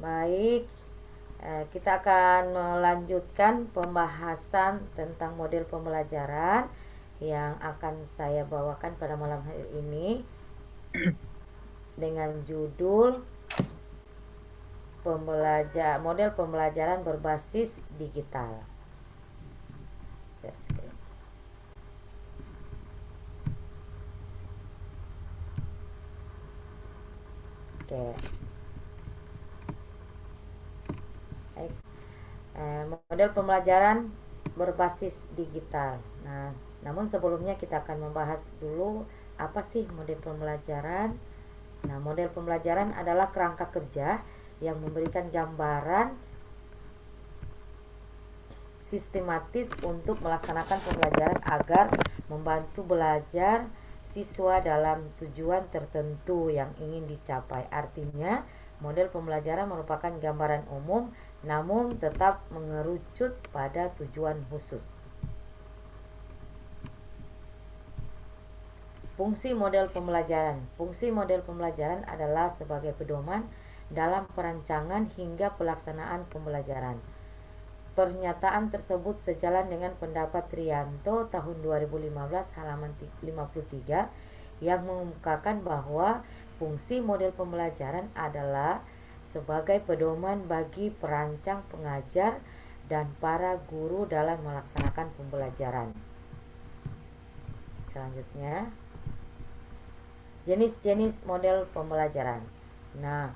Baik, kita akan melanjutkan pembahasan tentang model pembelajaran yang akan saya bawakan pada malam hari ini dengan judul model pembelajaran berbasis digital. Share screen. Oke. Baik. Model pembelajaran berbasis digital. Nah, namun sebelumnya kita akan membahas dulu apa sih model pembelajaran. Nah, model pembelajaran adalah kerangka kerja yang memberikan gambaran sistematis untuk melaksanakan pembelajaran agar membantu belajar siswa dalam tujuan tertentu yang ingin dicapai. Artinya, model pembelajaran merupakan gambaran umum namun tetap mengerucut pada tujuan khusus. Fungsi model pembelajaran. Fungsi model pembelajaran adalah sebagai pedoman dalam perancangan hingga pelaksanaan pembelajaran. Pernyataan tersebut sejalan dengan pendapat Trianto tahun 2015 halaman 53 yang mengungkapkan bahwa fungsi model pembelajaran adalah sebagai pedoman bagi perancang, pengajar, dan para guru dalam melaksanakan pembelajaran. Selanjutnya, jenis-jenis model pembelajaran. Nah,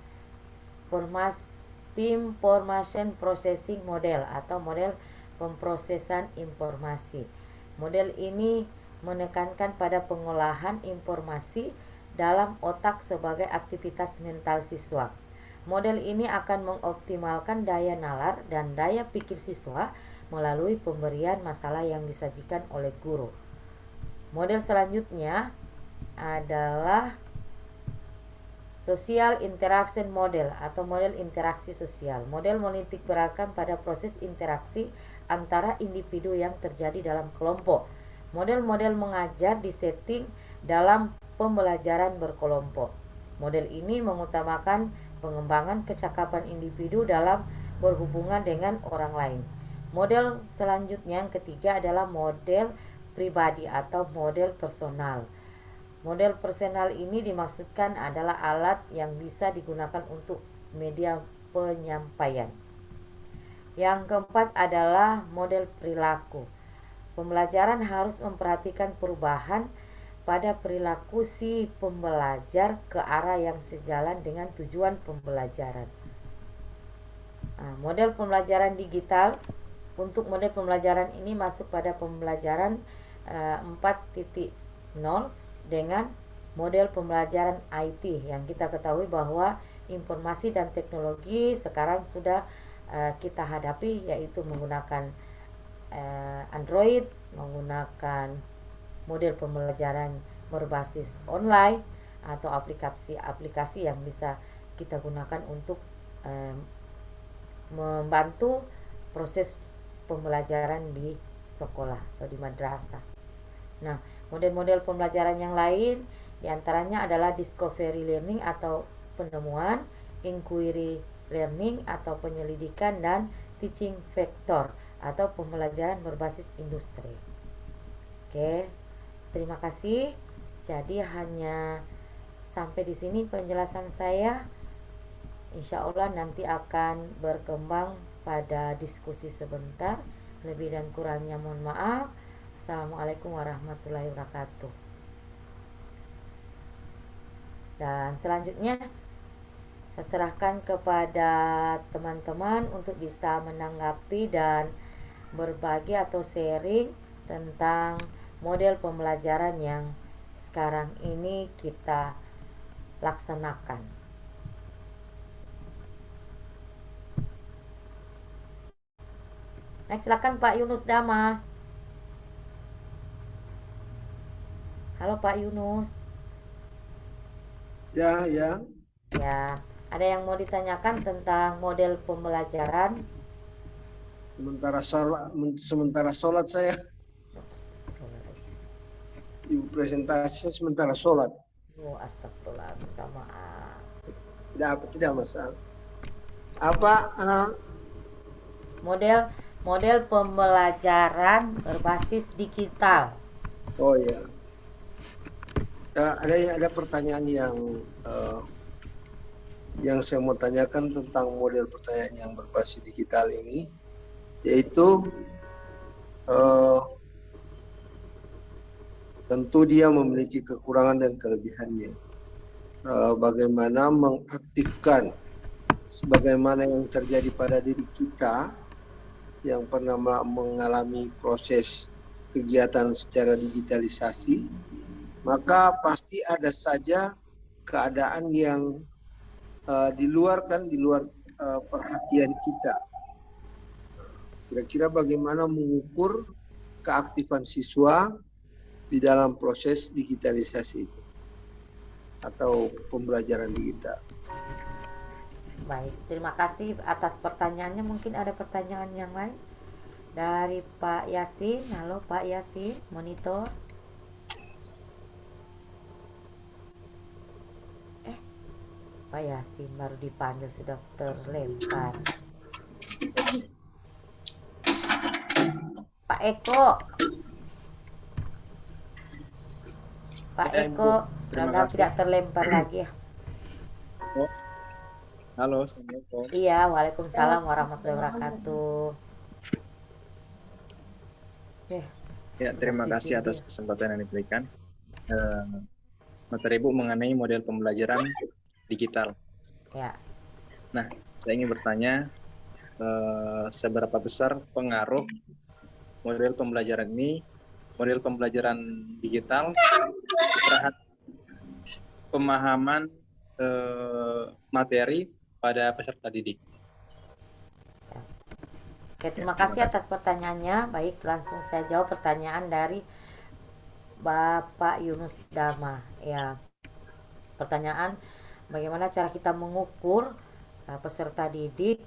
Information Processing Model atau model pemrosesan informasi. Model ini menekankan pada pengolahan informasi dalam otak sebagai aktivitas mental siswa. Model ini akan mengoptimalkan daya nalar dan daya pikir siswa melalui pemberian masalah yang disajikan oleh guru. Model selanjutnya adalah Social Interaction Model atau model interaksi sosial. Model menitik beratkan pada proses interaksi antara individu yang terjadi dalam kelompok. Model-model mengajar disetting dalam pembelajaran berkelompok. Model ini mengutamakan pengembangan kecakapan individu dalam berhubungan dengan orang lain. Model selanjutnya yang ketiga adalah model pribadi atau model personal. Model personal ini dimaksudkan adalah alat yang bisa digunakan untuk media penyampaian. Yang keempat adalah model perilaku. Pembelajaran harus memperhatikan perubahan pada perilaku si pembelajar ke arah yang sejalan dengan tujuan pembelajaran. Model pembelajaran digital. Untuk model pembelajaran ini masuk pada pembelajaran 4.0 dengan model pembelajaran IT yang kita ketahui bahwa informasi dan teknologi sekarang sudah kita hadapi, yaitu menggunakan Android, menggunakan model pembelajaran berbasis online atau aplikasi-aplikasi yang bisa kita gunakan untuk membantu proses pembelajaran di sekolah atau di madrasah. Nah, model-model pembelajaran yang lain diantaranya adalah discovery learning atau penemuan, inquiry learning atau penyelidikan, dan teaching vector atau pembelajaran berbasis industri. Oke, terima kasih. Jadi hanya sampai di sini penjelasan saya. Insya Allah nanti akan berkembang pada diskusi sebentar. Lebih dan kurangnya mohon maaf. Assalamualaikum warahmatullahi wabarakatuh. Dan selanjutnya saya serahkan kepada teman-teman untuk bisa menanggapi dan berbagi atau sharing tentang model pembelajaran yang sekarang ini kita laksanakan. Nah, silakan Pak Yunus Dama. Halo Pak Yunus. Ya, Ya, ada yang mau ditanyakan tentang model pembelajaran? sementara sholat saya. Ibu presentasi sementara sholat. Oh, astagfirullah, minta maaf. Tidak masalah. Apa Model model pembelajaran berbasis digital. oh ya, ada pertanyaan yang saya mau tanyakan tentang model pertanyaan yang berbasis digital ini, yaitu tentu dia memiliki kekurangan dan kelebihannya. Bagaimana mengaktifkan sebagaimana yang terjadi pada diri kita yang pernah mengalami proses kegiatan secara digitalisasi, maka pasti ada saja keadaan yang di luar perhatian kita. Kira-kira bagaimana mengukur keaktifan siswa di dalam proses digitalisasi itu atau pembelajaran digital. Baik, terima kasih atas pertanyaannya. Mungkin ada pertanyaan yang lain dari Pak Yasin. Halo Pak Yasin, monitor. Pak Yasin baru dipanggil sudah terlempar. Pak Eko. Pak Ya, Eko, Ibu. Terima mudah-mudahan kasih. tidak terlempar lagi ya. Oh, halo, Assalamualaikum. Iya, waalaikumsalam warahmatullahi wabarakatuh. Ya, terima Udah kasih sisir atas dia. kesempatan yang diberikan. Materi Ibu mengenai model pembelajaran digital. Ya, Nah, saya ingin bertanya, seberapa besar pengaruh model pembelajaran digital terhadap pemahaman materi pada peserta didik? oke, terima Terima kasih kasih. atas pertanyaannya. Baik, langsung saya jawab pertanyaan dari Bapak Yunus Dama. Ya, pertanyaan bagaimana cara kita mengukur peserta didik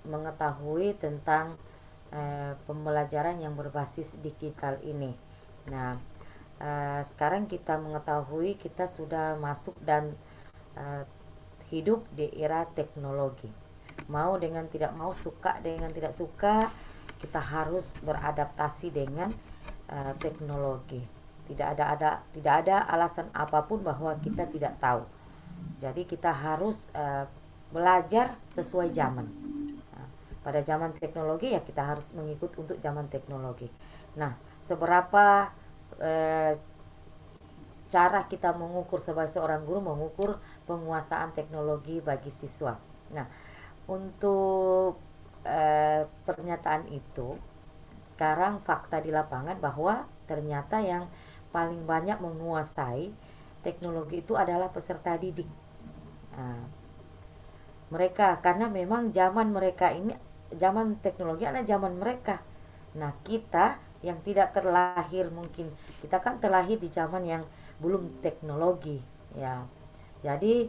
mengetahui tentang pembelajaran yang berbasis digital ini. Nah, sekarang kita mengetahui kita sudah masuk dan hidup di era teknologi. Mau dengan tidak mau, suka dengan tidak suka, kita harus beradaptasi dengan teknologi. Tidak ada alasan apapun bahwa kita tidak tahu. Jadi kita harus belajar sesuai zaman. Nah, pada zaman teknologi ya kita harus mengikut untuk zaman teknologi. Nah, seberapa cara kita mengukur sebagai seorang guru, mengukur penguasaan teknologi bagi siswa. Nah, untuk pernyataan itu, sekarang fakta di lapangan bahwa ternyata yang paling banyak menguasai teknologi itu adalah peserta didik. Nah, mereka karena memang zaman mereka ini, zaman teknologi adalah zaman mereka. Nah, kita yang tidak terlahir, mungkin kita kan terlahir di zaman yang belum teknologi ya. Jadi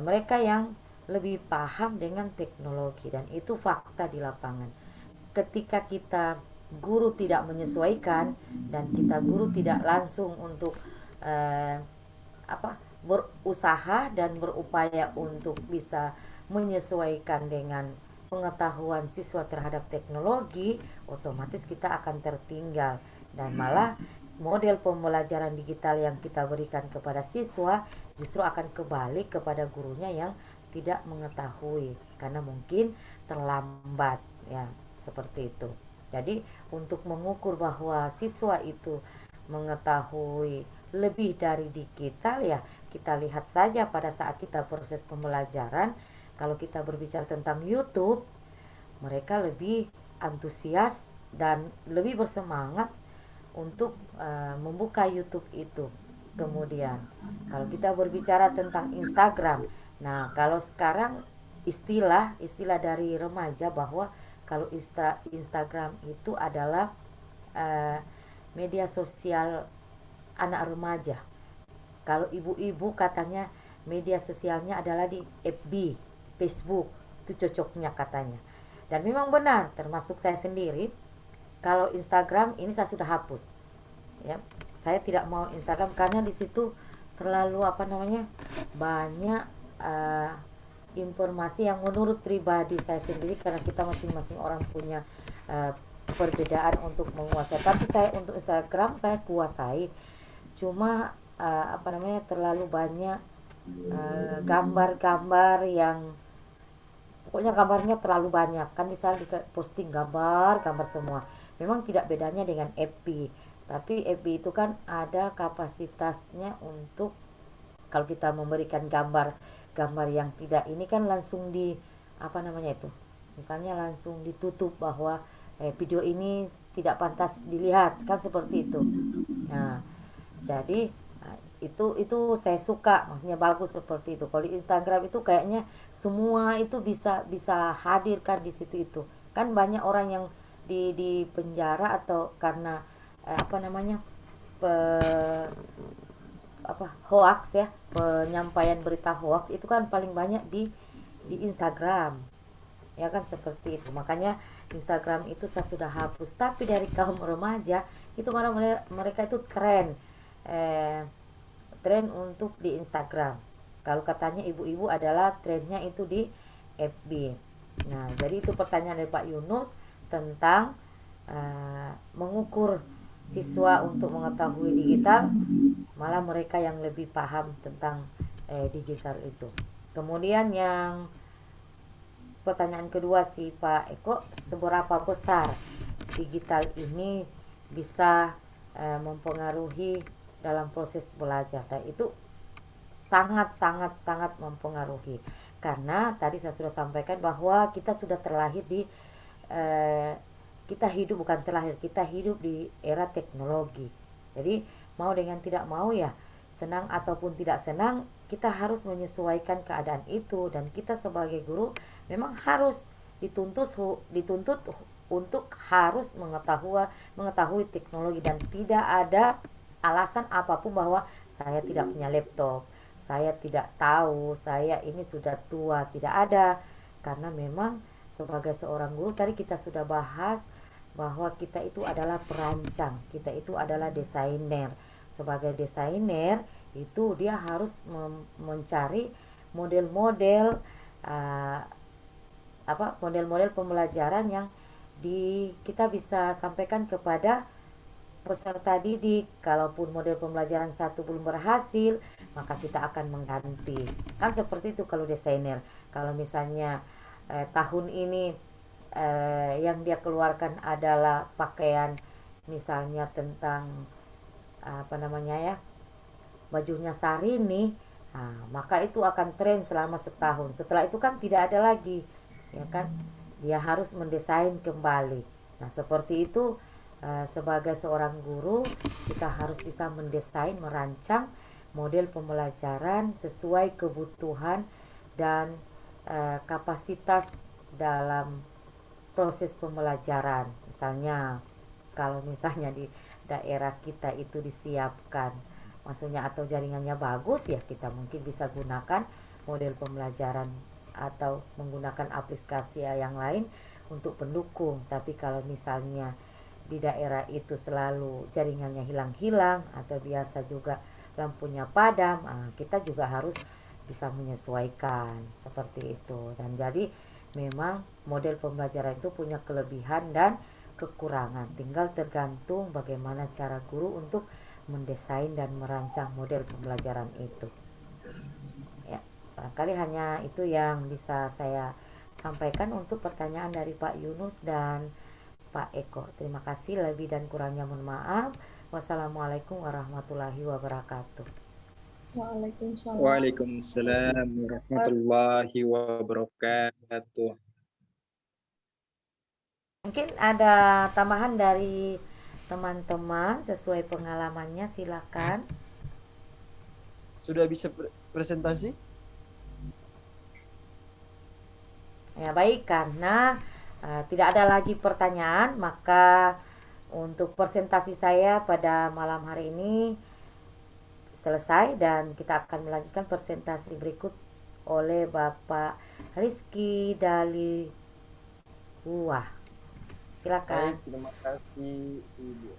mereka yang lebih paham dengan teknologi, dan itu fakta di lapangan. Ketika kita guru tidak menyesuaikan dan kita guru tidak langsung untuk eh, berusaha dan berupaya untuk bisa menyesuaikan dengan pengetahuan siswa terhadap teknologi, otomatis kita akan tertinggal, dan malah model pembelajaran digital yang kita berikan kepada siswa justru akan kembali kepada gurunya yang tidak mengetahui karena mungkin terlambat ya, seperti itu. Jadi untuk mengukur bahwa siswa itu mengetahui lebih dari digital ya, kita lihat saja pada saat kita proses pembelajaran. Kalau kita berbicara tentang YouTube, mereka lebih antusias dan lebih bersemangat untuk membuka YouTube itu. Kemudian kalau kita berbicara tentang Instagram, nah kalau sekarang istilah dari remaja bahwa kalau Instagram itu adalah uh, media sosial anak remaja. Kalau ibu-ibu katanya media sosialnya adalah di FB, Facebook, itu cocoknya katanya. Dan memang benar, termasuk saya sendiri. Kalau Instagram ini saya sudah hapus. Ya, saya tidak mau Instagram karena di situ terlalu banyak informasi yang menurut pribadi saya sendiri, karena kita masing-masing orang punya perbedaan untuk menguasai. Tapi saya untuk Instagram saya kuasai, cuma terlalu banyak gambar-gambar yang pokoknya gambarnya terlalu banyak kan, misalnya di posting gambar semua. Memang tidak bedanya dengan FB, tapi FB itu kan ada kapasitasnya untuk kalau kita memberikan gambar yang tidak ini kan langsung di itu, misalnya langsung ditutup bahwa video ini tidak pantas dilihat kan, seperti itu. Nah, jadi itu saya suka, maksudnya bagus seperti itu. Kalau di Instagram itu kayaknya semua itu bisa bisa hadir kan di situ itu. Kan banyak orang yang di penjara atau karena pe- hoax ya, penyampaian berita hoax itu kan paling banyak di Instagram. Ya kan seperti itu. Makanya Instagram itu saya sudah hapus. Tapi dari kaum remaja itu malah mereka itu eh, tren untuk di Instagram. Kalau katanya ibu-ibu adalah trennya itu di FB. Nah, jadi itu pertanyaan dari Pak Yunus tentang mengukur siswa untuk mengetahui digital, malah mereka yang lebih paham tentang digital itu. Kemudian yang pertanyaan kedua sih Pak Eko, seberapa besar digital ini bisa mempengaruhi dalam proses belajar? Dan itu sangat sangat sangat mempengaruhi, karena tadi saya sudah sampaikan bahwa kita sudah terlahir di eh, kita hidup, bukan terlahir, kita hidup di era teknologi. Jadi mau dengan tidak mau ya, senang ataupun tidak senang, kita harus menyesuaikan keadaan itu. Dan kita sebagai guru memang harus dituntut untuk harus mengetahui teknologi, dan tidak ada alasan apapun bahwa saya tidak punya laptop, saya tidak tahu, saya ini sudah tua, tidak ada. Karena memang sebagai seorang guru tadi kita sudah bahas bahwa kita itu adalah perancang, kita itu adalah desainer. Sebagai desainer itu dia harus mencari model-model uh, model-model pembelajaran yang kita bisa sampaikan kepada peserta didik. Kalaupun model pembelajaran satu belum berhasil, maka kita akan mengganti. Kan seperti itu kalau desainer. Kalau misalnya tahun ini yang dia keluarkan adalah pakaian, misalnya tentang bajunya Sarini, nah, maka itu akan tren selama setahun. Setelah itu kan tidak ada lagi, ya kan? Dia harus mendesain kembali. Nah, seperti itu. Sebagai seorang guru kita harus bisa mendesain, merancang model pembelajaran sesuai kebutuhan dan kapasitas dalam proses pembelajaran. Misalnya kalau misalnya di daerah kita itu disiapkan, maksudnya atau jaringannya bagus, ya kita mungkin bisa gunakan model pembelajaran atau menggunakan aplikasi yang lain untuk pendukung. Tapi kalau misalnya di daerah itu selalu jaringannya hilang-hilang atau biasa juga lampunya padam, kita juga harus bisa menyesuaikan seperti itu. Dan jadi memang model pembelajaran itu punya kelebihan dan kekurangan, tinggal tergantung bagaimana cara guru untuk mendesain dan merancang model pembelajaran itu. Ya, barangkali hanya itu yang bisa saya sampaikan untuk pertanyaan dari Pak Yunus dan Pak Eko. Terima kasih, lebih dan kurangnya mohon maaf. Wassalamualaikum warahmatullahi wabarakatuh. Waalaikumsalam. Waalaikumsalam warahmatullahi wabarakatuh. Mungkin ada tambahan dari teman-teman sesuai pengalamannya, silakan. Sudah bisa presentasi? Ya baik, karena tidak ada lagi pertanyaan, maka untuk presentasi saya pada malam hari ini selesai, dan kita akan melanjutkan presentasi berikut oleh Bapak Rizky Dali Wah. Silakan. Baik, terima kasih Ibu.